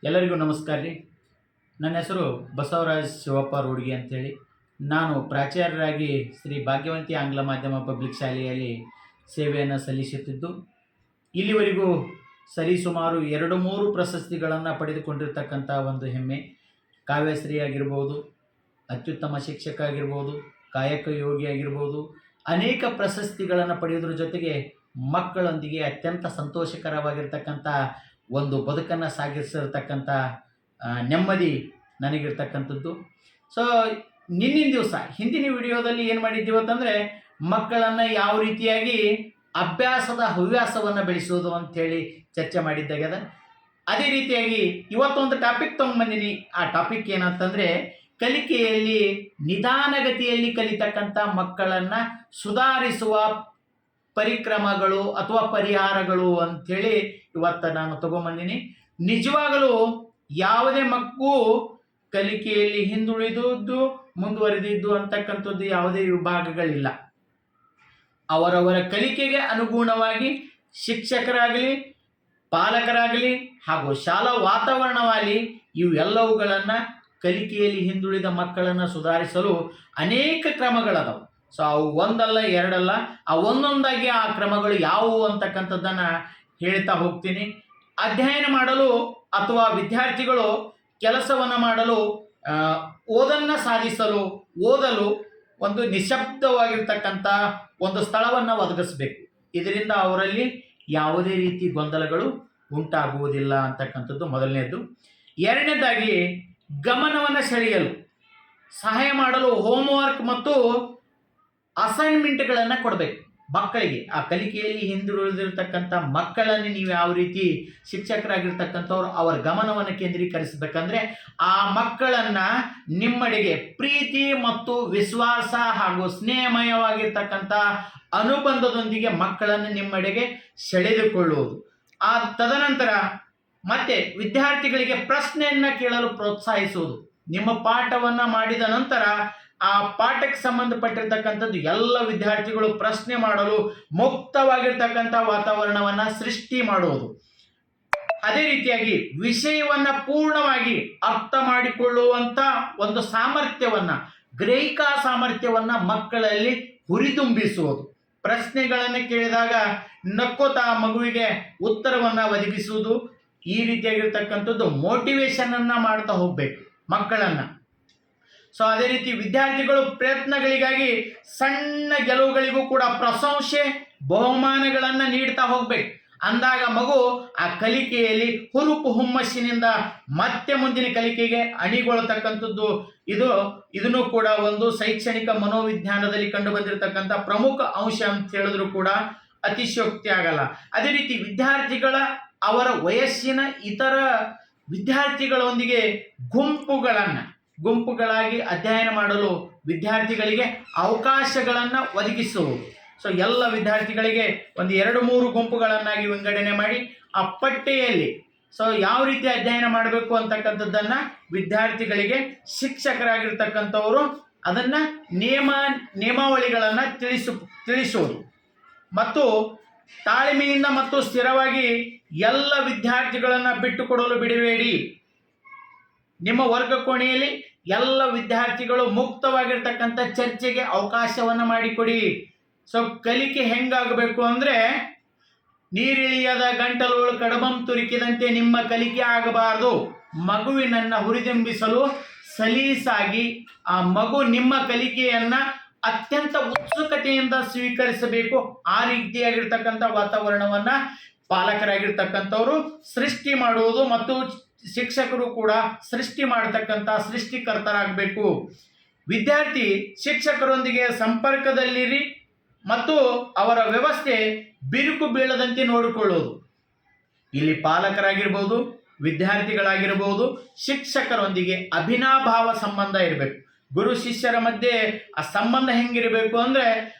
ಎಲ್ಲರಿಗೂ ನಮಸ್ಕಾರ ರೀ. ನನ್ನ ಹೆಸರು ಬಸವರಾಜ್ ಶಿವಪ್ಪ ರೋಡ್ಗಿ ಅಂತೇಳಿ. ನಾನು ಪ್ರಾಚಾರ್ಯರಾಗಿ ಶ್ರೀ ಭಾಗ್ಯವಂತಿ ಆಂಗ್ಲ ಮಾಧ್ಯಮ ಪಬ್ಲಿಕ್ ಶಾಲೆಯಲ್ಲಿ ಸೇವೆಯನ್ನು ಸಲ್ಲಿಸುತ್ತಿದ್ದು, ಇಲ್ಲಿವರೆಗೂ ಸರಿಸುಮಾರು 2-3 ಪ್ರಶಸ್ತಿಗಳನ್ನು ಪಡೆದುಕೊಂಡಿರ್ತಕ್ಕಂಥ ಒಂದು ಹೆಮ್ಮೆ. ಕಾವ್ಯಶ್ರೀ ಆಗಿರ್ಬೋದು, ಅತ್ಯುತ್ತಮ ಶಿಕ್ಷಕ ಆಗಿರ್ಬೋದು, ಕಾಯಕ ಯೋಗಿ ಆಗಿರ್ಬೋದು, ಅನೇಕ ಪ್ರಶಸ್ತಿಗಳನ್ನು ಪಡೆಯೋದ್ರ ಜೊತೆಗೆ ಮಕ್ಕಳೊಂದಿಗೆ ಅತ್ಯಂತ ಸಂತೋಷಕರವಾಗಿರ್ತಕ್ಕಂಥ ಒಂದು ಬದುಕನ್ನು ಸಾಗಿಸಿರ್ತಕ್ಕಂಥ ನೆಮ್ಮದಿ ನನಗಿರ್ತಕ್ಕಂಥದ್ದು. ಸೊ ನಿನ್ನಿನ ದಿವಸ ಹಿಂದಿನ ವಿಡಿಯೋದಲ್ಲಿ ಏನು ಮಾಡಿದ್ದೀವಿ ಅಂತಂದರೆ, ಮಕ್ಕಳನ್ನು ಯಾವ ರೀತಿಯಾಗಿ ಅಭ್ಯಾಸದ ಹವ್ಯಾಸವನ್ನು ಬೆಳೆಸೋದು ಅಂಥೇಳಿ ಚರ್ಚೆ ಮಾಡಿದ್ದಾಗ್ಯದ. ಅದೇ ರೀತಿಯಾಗಿ ಇವತ್ತೊಂದು ಟಾಪಿಕ್ ತೊಗೊಂಬಂದಿನಿ. ಆ ಟಾಪಿಕ್ ಏನಂತಂದರೆ, ಕಲಿಕೆಯಲ್ಲಿ ನಿಧಾನಗತಿಯಲ್ಲಿ ಕಲಿತಕ್ಕಂಥ ಮಕ್ಕಳನ್ನು ಸುಧಾರಿಸುವ ಪರಿಕ್ರಮಗಳು ಅಥವಾ ಪರಿಹಾರಗಳು ಅಂಥೇಳಿ ಇವತ್ತು ನಾನು ತಗೊಂಬಂದಿನಿ. ನಿಜವಾಗಲೂ ಯಾವುದೇ ಮಕ್ಕಳು ಕಲಿಕೆಯಲ್ಲಿ ಹಿಂದುಳಿದದ್ದು ಮುಂದುವರೆದಿದ್ದು ಅಂತಕ್ಕಂಥದ್ದು ಯಾವುದೇ ವಿಭಾಗಗಳಿಲ್ಲ. ಅವರವರ ಕಲಿಕೆಗೆ ಅನುಗುಣವಾಗಿ ಶಿಕ್ಷಕರಾಗಲಿ, ಪಾಲಕರಾಗಲಿ ಹಾಗೂ ಶಾಲಾ ವಾತಾವರಣವಾಗಲಿ ಇವೆಲ್ಲವುಗಳನ್ನು ಕಲಿಕೆಯಲ್ಲಿ ಹಿಂದುಳಿದ ಮಕ್ಕಳನ್ನು ಸುಧಾರಿಸಲು ಅನೇಕ ಕ್ರಮಗಳದಾವೆ. ಸೊ ಅವು ಒಂದಲ್ಲ ಎರಡಲ್ಲ, ಒಂದೊಂದಾಗಿ ಆ ಕ್ರಮಗಳು ಯಾವುವು ಅಂತಕ್ಕಂಥದ್ದನ್ನು ಹೇಳ್ತಾ ಹೋಗ್ತೀನಿ. ಅಧ್ಯಯನ ಮಾಡಲು ಅಥವಾ ವಿದ್ಯಾರ್ಥಿಗಳು ಕೆಲಸವನ್ನು ಮಾಡಲು, ಓದನ್ನು ಸಾಧಿಸಲು, ಓದಲು ಒಂದು ನಿಶಬ್ದವಾಗಿರ್ತಕ್ಕಂಥ ಒಂದು ಸ್ಥಳವನ್ನು ಒದಗಿಸಬೇಕು. ಇದರಿಂದ ಅವರಲ್ಲಿ ಯಾವುದೇ ರೀತಿ ಗೊಂದಲಗಳು ಉಂಟಾಗುವುದಿಲ್ಲ ಅಂತಕ್ಕಂಥದ್ದು ಮೊದಲನೇದು. ಎರಡನೇದಾಗಿ, ಗಮನವನ್ನು ಸೆಳೆಯಲು ಸಹಾಯ ಮಾಡಲು ಹೋಮ್ವರ್ಕ್ ಮತ್ತು ಅಸೈನ್ಮೆಂಟ್ಗಳನ್ನು ಕೊಡಬೇಕು ಮಕ್ಕಳಿಗೆ. ಆ ಕಲಿಕೆಯಲ್ಲಿ ಹಿಂದುಳಿದಿರ್ತಕ್ಕಂಥ ಮಕ್ಕಳನ್ನು ನೀವು ಯಾವ ರೀತಿ ಶಿಕ್ಷಕರಾಗಿರ್ತಕ್ಕಂಥವ್ರು ಅವರ ಗಮನವನ್ನು ಕೇಂದ್ರೀಕರಿಸಬೇಕಂದ್ರೆ, ಆ ಮಕ್ಕಳನ್ನು ನಿಮ್ಮಡೆಗೆ ಪ್ರೀತಿ ಮತ್ತು ವಿಶ್ವಾಸ ಹಾಗೂ ಸ್ನೇಹಮಯವಾಗಿರ್ತಕ್ಕಂಥ ಅನುಬಂಧದೊಂದಿಗೆ ಮಕ್ಕಳನ್ನು ನಿಮ್ಮಡೆಗೆ ಸೆಳೆದುಕೊಳ್ಳುವುದು. ತದನಂತರ ಮತ್ತೆ ವಿದ್ಯಾರ್ಥಿಗಳಿಗೆ ಪ್ರಶ್ನೆಯನ್ನು ಕೇಳಲು ಪ್ರೋತ್ಸಾಹಿಸುವುದು. ನಿಮ್ಮ ಪಾಠವನ್ನು ಮಾಡಿದ ನಂತರ ಆ ಪಾಠಕ್ಕೆ ಸಂಬಂಧಪಟ್ಟಿರ್ತಕ್ಕಂಥದ್ದು ಎಲ್ಲ ವಿದ್ಯಾರ್ಥಿಗಳು ಪ್ರಶ್ನೆ ಮಾಡಲು ಮುಕ್ತವಾಗಿರ್ತಕ್ಕಂಥ ವಾತಾವರಣವನ್ನು ಸೃಷ್ಟಿ ಮಾಡುವುದು. ಅದೇ ರೀತಿಯಾಗಿ ವಿಷಯವನ್ನು ಪೂರ್ಣವಾಗಿ ಅರ್ಥ ಮಾಡಿಕೊಳ್ಳುವಂಥ ಒಂದು ಸಾಮರ್ಥ್ಯವನ್ನು, ಗ್ರಹಿಕಾ ಸಾಮರ್ಥ್ಯವನ್ನು ಮಕ್ಕಳಲ್ಲಿ ಹುರಿದುಂಬಿಸುವುದು. ಪ್ರಶ್ನೆಗಳನ್ನು ಕೇಳಿದಾಗ ನಕ್ಕೋತಾ ಮಗುವಿಗೆ ಉತ್ತರವನ್ನು ಒದಗಿಸುವುದು. ಈ ರೀತಿಯಾಗಿರ್ತಕ್ಕಂಥದ್ದು ಮೋಟಿವೇಶನನ್ನು ಮಾಡ್ತಾ ಹೋಗಬೇಕು ಮಕ್ಕಳನ್ನು. ಸೊ ಅದೇ ರೀತಿ ವಿದ್ಯಾರ್ಥಿಗಳು ಪ್ರಯತ್ನಗಳಿಗಾಗಿ ಸಣ್ಣ ಗೆಲುವುಗಳಿಗೂ ಕೂಡ ಪ್ರಶಂಸೆ, ಬಹುಮಾನಗಳನ್ನು ನೀಡ್ತಾ ಹೋಗ್ಬೇಕು. ಅಂದಾಗ ಮಗು ಆ ಕಲಿಕೆಯಲ್ಲಿ ಹುರುಪು ಹುಮ್ಮಸ್ಸಿನಿಂದ ಮತ್ತೆ ಮುಂದಿನ ಕಲಿಕೆಗೆ ಅಣಿಗೊಳ್ಳತಕ್ಕಂಥದ್ದು. ಇದನ್ನು ಕೂಡ ಒಂದು ಶೈಕ್ಷಣಿಕ ಮನೋವಿಜ್ಞಾನದಲ್ಲಿ ಕಂಡು ಬಂದಿರತಕ್ಕಂಥ ಪ್ರಮುಖ ಅಂಶ ಅಂತ ಹೇಳಿದ್ರು ಕೂಡ ಅತಿಶಯೋಕ್ತಿ ಆಗಲ್ಲ. ಅದೇ ರೀತಿ ವಿದ್ಯಾರ್ಥಿಗಳ ಅವರ ವಯಸ್ಸಿನ ಇತರ ವಿದ್ಯಾರ್ಥಿಗಳೊಂದಿಗೆ ಗುಂಪುಗಳಾಗಿ ಅಧ್ಯಯನ ಮಾಡಲು ವಿದ್ಯಾರ್ಥಿಗಳಿಗೆ ಅವಕಾಶಗಳನ್ನು ಒದಗಿಸುವುದು. ಸೊ ಎಲ್ಲ ವಿದ್ಯಾರ್ಥಿಗಳಿಗೆ ಒಂದು 2-3 ಗುಂಪುಗಳನ್ನಾಗಿ ವಿಂಗಡಣೆ ಮಾಡಿ ಆ ಪಟ್ಟಿಯಲ್ಲಿ ಯಾವ ರೀತಿ ಅಧ್ಯಯನ ಮಾಡಬೇಕು ಅಂತಕ್ಕಂಥದ್ದನ್ನು ವಿದ್ಯಾರ್ಥಿಗಳಿಗೆ ಶಿಕ್ಷಕರಾಗಿರ್ತಕ್ಕಂಥವರು ಅದನ್ನು ನಿಯಮಾವಳಿಗಳನ್ನು ತಿಳಿಸುವುದು. ಮತ್ತು ತಾಳ್ಮೆಯಿಂದ ಮತ್ತು ಸ್ಥಿರವಾಗಿ ಎಲ್ಲ ವಿದ್ಯಾರ್ಥಿಗಳನ್ನು ಬಿಟ್ಟುಕೊಡಲು ಬಿಡಬೇಡಿ. ನಿಮ್ಮ ವರ್ಗ ಕೋಣೆಯಲ್ಲಿ ಎಲ್ಲ ವಿದ್ಯಾರ್ಥಿಗಳು ಮುಕ್ತವಾಗಿರ್ತಕ್ಕಂಥ ಚರ್ಚೆಗೆ ಅವಕಾಶವನ್ನು ಮಾಡಿಕೊಡಿ. ಸೊ ಕಲಿಕೆ ಹೆಂಗಾಗಬೇಕು ಅಂದರೆ, ನೀರಿಳಿಯದ ಗಂಟಲುಗಳು ಕಡಬಂ ತುರುಕಿದಂತೆ ನಿಮ್ಮ ಕಲಿಕೆ ಆಗಬಾರದು. ಮಗುವಿನನ್ನು ಹುರಿದುಂಬಿಸಲು ಸಲೀಸಾಗಿ ಆ ಮಗು ನಿಮ್ಮ ಕಲಿಕೆಯನ್ನು ಅತ್ಯಂತ ಉತ್ಸುಕತೆಯಿಂದ ಸ್ವೀಕರಿಸಬೇಕು. ಆ ರೀತಿಯಾಗಿರ್ತಕ್ಕಂಥ ವಾತಾವರಣವನ್ನು ಪಾಲಕರಾಗಿರ್ತಕ್ಕಂಥವರು ಸೃಷ್ಟಿ ಮಾಡುವುದು ಮತ್ತು ಶಿಕ್ಷಕರು ಕೂಡ ಸೃಷ್ಟಿ ಮಾಡತಕ್ಕಂಥ ಸೃಷ್ಟಿಕರ್ತರಾಗಬೇಕು. ವಿದ್ಯಾರ್ಥಿ ಶಿಕ್ಷಕರೊಂದಿಗೆ ಸಂಪರ್ಕದಲ್ಲಿರಿ ಮತ್ತು ಅವರ ವ್ಯವಸ್ಥೆ ಬಿರುಕು ಬೀಳದಂತೆ ನೋಡಿಕೊಳ್ಳುವುದು. ಇಲ್ಲಿ ಪಾಲಕರಾಗಿರ್ಬೋದು, ವಿದ್ಯಾರ್ಥಿಗಳಾಗಿರ್ಬೋದು, ಶಿಕ್ಷಕರೊಂದಿಗೆ ಅಭಿನಾಭಾವ ಸಂಬಂಧ ಇರಬೇಕು. ಗುರು ಶಿಷ್ಯರ ಮಧ್ಯೆ ಆ ಸಂಬಂಧ ಹೆಂಗಿರಬೇಕು ಅಂದರೆ,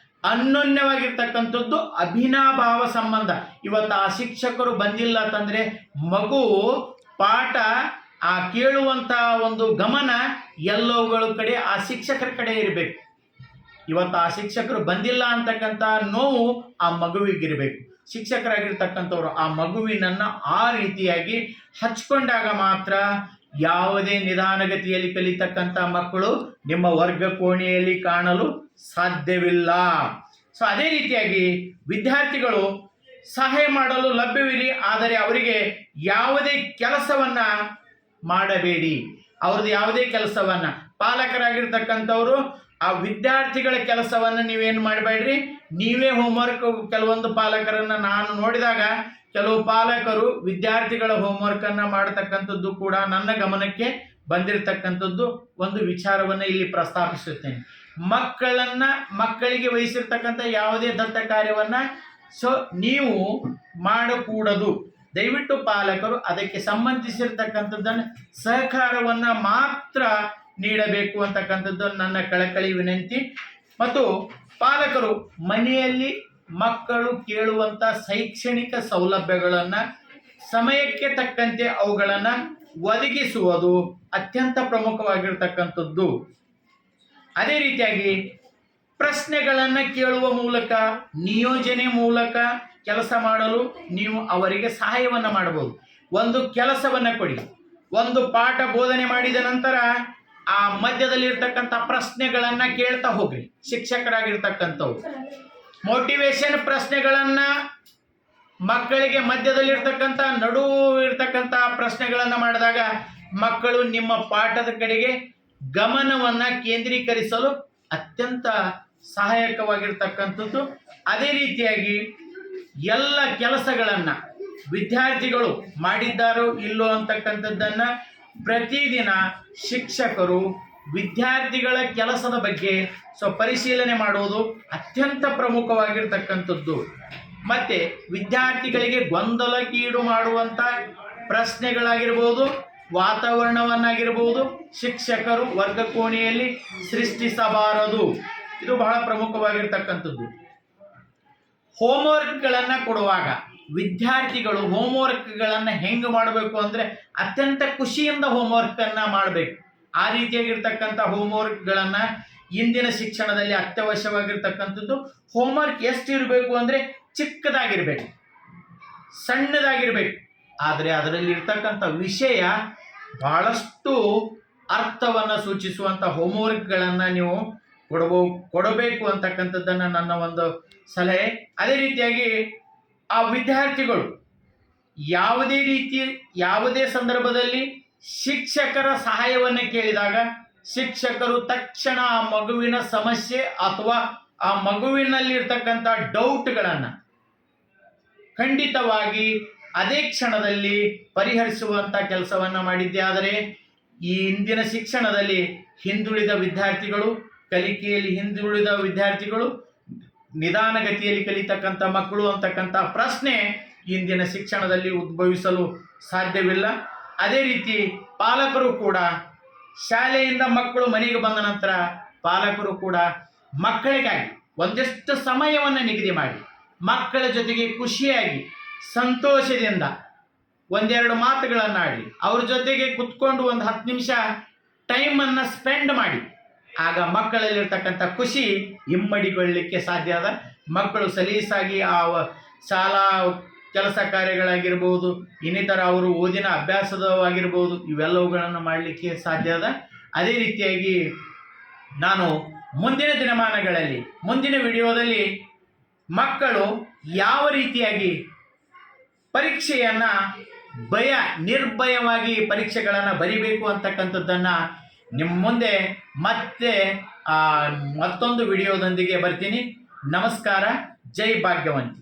ಅನ್ಯೋನ್ಯವಾಗಿರ್ತಕ್ಕಂಥದ್ದು ಅಭಿನಾಭಾವ ಸಂಬಂಧ. ಇವತ್ತು ಆ ಶಿಕ್ಷಕರು ಬಂದಿಲ್ಲ ಅಂತಂದರೆ ಮಗು ಪಾಠ ಕೇಳುವಂಥ ಒಂದು ಗಮನ ಎಲ್ಲವುಗಳ ಕಡೆ ಆ ಶಿಕ್ಷಕರ ಕಡೆ ಇರಬೇಕು. ಇವತ್ತು ಆ ಶಿಕ್ಷಕರು ಬಂದಿಲ್ಲ ಅಂತಕ್ಕಂಥ ನೋವು ಆ ಮಗುವಿಗಿರಬೇಕು. ಶಿಕ್ಷಕರಾಗಿರ್ತಕ್ಕಂಥವ್ರು ಆ ಮಗುವಿನನ್ನು ಆ ರೀತಿಯಾಗಿ ಹಚ್ಕೊಂಡಾಗ ಮಾತ್ರ ಯಾವುದೇ ನಿಧಾನಗತಿಯಲ್ಲಿ ಕಲಿತಕ್ಕಂಥ ಮಕ್ಕಳು ನಿಮ್ಮ ವರ್ಗ ಕೋಣೆಯಲ್ಲಿ ಕಾಣಲು ಸಾಧ್ಯವಿಲ್ಲ. ಸೊ ಅದೇ ರೀತಿಯಾಗಿ ವಿದ್ಯಾರ್ಥಿಗಳು ಸಹಾಯ ಮಾಡಲು ಲಭ್ಯವಿರಿ, ಆದರೆ ಅವರಿಗೆ ಯಾವುದೇ ಕೆಲಸವನ್ನ ಮಾಡಬೇಡಿ. ಅವ್ರದ್ದು ಯಾವುದೇ ಕೆಲಸವನ್ನ ಪಾಲಕರಾಗಿರ್ತಕ್ಕಂಥವ್ರು ಆ ವಿದ್ಯಾರ್ಥಿಗಳ ಕೆಲಸವನ್ನು ನೀವೇನು ಮಾಡಬೇಡ್ರಿ, ನೀವೇ ಹೋಮ್ವರ್ಕ್. ಕೆಲವೊಂದು ಪಾಲಕರನ್ನು ನಾನು ನೋಡಿದಾಗ ಕೆಲವು ಪಾಲಕರು ವಿದ್ಯಾರ್ಥಿಗಳ ಹೋಮ್ವರ್ಕನ್ನು ಮಾಡತಕ್ಕಂಥದ್ದು ಕೂಡ ನನ್ನ ಗಮನಕ್ಕೆ ಬಂದಿರತಕ್ಕಂಥದ್ದು ಒಂದು ವಿಚಾರವನ್ನು ಇಲ್ಲಿ ಪ್ರಸ್ತಾಪಿಸುತ್ತೇನೆ. ಮಕ್ಕಳಿಗೆ ವಹಿಸಿರ್ತಕ್ಕಂಥ ಯಾವುದೇ ದತ್ತ ಕಾರ್ಯವನ್ನು ನೀವು ಮಾಡಕೂಡದು. ದಯವಿಟ್ಟು ಪಾಲಕರು ಅದಕ್ಕೆ ಸಂಬಂಧಿಸಿರ್ತಕ್ಕಂಥದ್ದನ್ನು ಸಹಕಾರವನ್ನು ಮಾತ್ರ ನೀಡಬೇಕು ಅಂತಕ್ಕಂಥದ್ದು ನನ್ನ ಕಳಕಳಿ ವಿನಂತಿ. ಮತ್ತು ಪಾಲಕರು ಮನೆಯಲ್ಲಿ ಮಕ್ಕಳು ಕೇಳುವಂಥ ಶೈಕ್ಷಣಿಕ ಸೌಲಭ್ಯಗಳನ್ನು ಸಮಯಕ್ಕೆ ತಕ್ಕಂತೆ ಅವುಗಳನ್ನು ಒದಗಿಸುವುದು ಅತ್ಯಂತ ಪ್ರಮುಖವಾಗಿರ್ತಕ್ಕಂಥದ್ದು. ಅದೇ ರೀತಿಯಾಗಿ ಪ್ರಶ್ನೆಗಳನ್ನು ಕೇಳುವ ಮೂಲಕ, ನಿಯೋಜನೆ ಮೂಲಕ ಕೆಲಸ ಮಾಡಲು ನೀವು ಅವರಿಗೆ ಸಹಾಯವನ್ನು ಮಾಡಬಹುದು. ಒಂದು ಕೆಲಸವನ್ನು ಕೊಡಿ, ಒಂದು ಪಾಠ ಬೋಧನೆ ಮಾಡಿದ ನಂತರ ಆ ಮಧ್ಯದಲ್ಲಿರ್ತಕ್ಕಂಥ ಪ್ರಶ್ನೆಗಳನ್ನು ಕೇಳ್ತಾ ಹೋಗ್ರಿ. ಶಿಕ್ಷಕರಾಗಿರ್ತಕ್ಕಂಥವ್ರು ಮೋಟಿವೇಶನ್ ಪ್ರಶ್ನೆಗಳನ್ನು ಮಕ್ಕಳಿಗೆ ಮಧ್ಯದಲ್ಲಿರ್ತಕ್ಕಂಥ ಇರ್ತಕ್ಕಂಥ ಪ್ರಶ್ನೆಗಳನ್ನು ಮಾಡಿದಾಗ ಮಕ್ಕಳು ನಿಮ್ಮ ಪಾಠದ ಕಡೆಗೆ ಗಮನವನ್ನು ಕೇಂದ್ರೀಕರಿಸಲು ಅತ್ಯಂತ ಸಹಾಯಕವಾಗಿರ್ತಕ್ಕಂಥದ್ದು. ಅದೇ ರೀತಿಯಾಗಿ ಎಲ್ಲ ಕೆಲಸಗಳನ್ನು ವಿದ್ಯಾರ್ಥಿಗಳು ಮಾಡಿದ್ದಾರೋ ಇಲ್ಲೋ ಅಂತಕ್ಕಂಥದ್ದನ್ನು ಪ್ರತಿದಿನ ಶಿಕ್ಷಕರು ವಿದ್ಯಾರ್ಥಿಗಳ ಕೆಲಸದ ಬಗ್ಗೆ ಪರಿಶೀಲನೆ ಮಾಡುವುದು ಅತ್ಯಂತ ಪ್ರಮುಖವಾಗಿರ್ತಕ್ಕಂಥದ್ದು. ಮತ್ತು ವಿದ್ಯಾರ್ಥಿಗಳಿಗೆ ಗೊಂದಲಕ್ಕೀಡು ಮಾಡುವಂಥ ಪ್ರಶ್ನೆಗಳಾಗಿರ್ಬೋದು, ವಾತಾವರಣವನ್ನಾಗಿರ್ಬೋದು ಶಿಕ್ಷಕರು ವರ್ಗ ಕೋಣೆಯಲ್ಲಿ ಸೃಷ್ಟಿಸಬಾರದು. ಇದು ಬಹಳ ಪ್ರಮುಖವಾಗಿರ್ತಕ್ಕಂಥದ್ದು. ಹೋಮ್ವರ್ಕ್ಗಳನ್ನು ಕೊಡುವಾಗ ವಿದ್ಯಾರ್ಥಿಗಳು ಹೋಮ್ವರ್ಕ್ಗಳನ್ನು ಹೆಂಗೆ ಮಾಡಬೇಕು ಅಂದರೆ ಅತ್ಯಂತ ಖುಷಿಯಿಂದ ಹೋಮ್ವರ್ಕನ್ನು ಮಾಡಬೇಕು. ಆ ರೀತಿಯಾಗಿರ್ತಕ್ಕಂಥ ಹೋಮ್ವರ್ಕ್ಗಳನ್ನು ಇಂದಿನ ಶಿಕ್ಷಣದಲ್ಲಿ ಅತ್ಯವಶ್ಯವಾಗಿರ್ತಕ್ಕಂಥದ್ದು. ಹೋಮ್ವರ್ಕ್ ಎಷ್ಟು ಇರಬೇಕು ಅಂದರೆ ಚಿಕ್ಕದಾಗಿರಬೇಕು, ಸಣ್ಣದಾಗಿರಬೇಕು, ಆದರೆ ಅದರಲ್ಲಿ ಇರ್ತಕ್ಕಂಥ ವಿಷಯ ಬಹಳಷ್ಟು ಅರ್ಥವನ್ನು ಸೂಚಿಸುವಂಥ ಹೋಮ್ವರ್ಕ್ಗಳನ್ನು ನೀವು ಕೊಡಬೇಕು ಅಂತಕ್ಕಂಥದ್ದನ್ನು ನನ್ನ ಒಂದು ಸಲಹೆ. ಅದೇ ರೀತಿಯಾಗಿ ಆ ವಿದ್ಯಾರ್ಥಿಗಳು ಯಾವುದೇ ಸಂದರ್ಭದಲ್ಲಿ ಶಿಕ್ಷಕರ ಸಹಾಯವನ್ನು ಕೇಳಿದಾಗ ಶಿಕ್ಷಕರು ತಕ್ಷಣ ಆ ಮಗುವಿನ ಸಮಸ್ಯೆ ಅಥವಾ ಆ ಮಗುವಿನಲ್ಲಿರ್ತಕ್ಕಂಥ ಡೌಟ್ಗಳನ್ನು ಖಂಡಿತವಾಗಿ ಅದೇ ಕ್ಷಣದಲ್ಲಿ ಪರಿಹರಿಸುವಂಥ ಕೆಲಸವನ್ನು ಮಾಡಿದ್ದೆ. ಆದರೆ ಈ ಇಂದಿನ ಶಿಕ್ಷಣದಲ್ಲಿ ಹಿಂದುಳಿದ ವಿದ್ಯಾರ್ಥಿಗಳು, ಕಲಿಕೆಯಲ್ಲಿ ಹಿಂದುಳಿದ ವಿದ್ಯಾರ್ಥಿಗಳು, ನಿಧಾನಗತಿಯಲ್ಲಿ ಕಲಿತಕ್ಕಂಥ ಮಕ್ಕಳು ಅಂತಕ್ಕಂಥ ಪ್ರಶ್ನೆ ಇಂದಿನ ಶಿಕ್ಷಣದಲ್ಲಿ ಉದ್ಭವಿಸಲು ಸಾಧ್ಯವಿಲ್ಲ. ಅದೇ ರೀತಿ ಪಾಲಕರು ಕೂಡ ಶಾಲೆಯಿಂದ ಮಕ್ಕಳು ಮನೆಗೆ ಬಂದ ನಂತರ ಪಾಲಕರು ಕೂಡ ಮಕ್ಕಳಿಗಾಗಿ ಒಂದಷ್ಟು ಸಮಯವನ್ನು ನಿಗದಿ ಮಾಡಿ ಮಕ್ಕಳ ಜೊತೆಗೆ ಖುಷಿಯಾಗಿ ಸಂತೋಷದಿಂದ ಒಂದೆರಡು ಮಾತುಗಳನ್ನು ಆಡಿ ಅವ್ರ ಜೊತೆಗೆ ಕುತ್ಕೊಂಡು ಒಂದು 10 ನಿಮಿಷ ಟೈಮನ್ನು ಸ್ಪೆಂಡ್ ಮಾಡಿ. ಆಗ ಮಕ್ಕಳಲ್ಲಿರ್ತಕ್ಕಂಥ ಖುಷಿ ಇಮ್ಮಡಿಗೊಳ್ಳಲಿಕ್ಕೆ ಸಾಧ್ಯ ಅದ. ಮಕ್ಕಳು ಸಲೀಸಾಗಿ ಆ ಶಾಲಾ ಕೆಲಸ ಕಾರ್ಯಗಳಾಗಿರ್ಬೋದು, ಇನ್ನಿತರ ಅವರು ಓದಿನ ಅಭ್ಯಾಸದವಾಗಿರ್ಬೋದು, ಇವೆಲ್ಲವುಗಳನ್ನು ಮಾಡಲಿಕ್ಕೆ ಸಾಧ್ಯ ಅದ. ಅದೇ ರೀತಿಯಾಗಿ ನಾನು ಮುಂದಿನ ದಿನಮಾನಗಳಲ್ಲಿ ಮುಂದಿನ ವಿಡಿಯೋದಲ್ಲಿ ಮಕ್ಕಳು ಯಾವ ರೀತಿಯಾಗಿ ಪರೀಕ್ಷೆಯನ್ನು ನಿರ್ಭಯವಾಗಿ ಪರೀಕ್ಷೆಗಳನ್ನು ಬರಿಬೇಕು ಅಂತಕ್ಕಂಥದ್ದನ್ನು ನಿಮ್ಮ ಮುಂದೆ ಮತ್ತೆ ಮತ್ತೊಂದು ವಿಡಿಯೋದೊಂದಿಗೆ ಬರ್ತೀನಿ. ನಮಸ್ಕಾರ. ಜೈ ಭಾಗ್ಯವಂತಿ.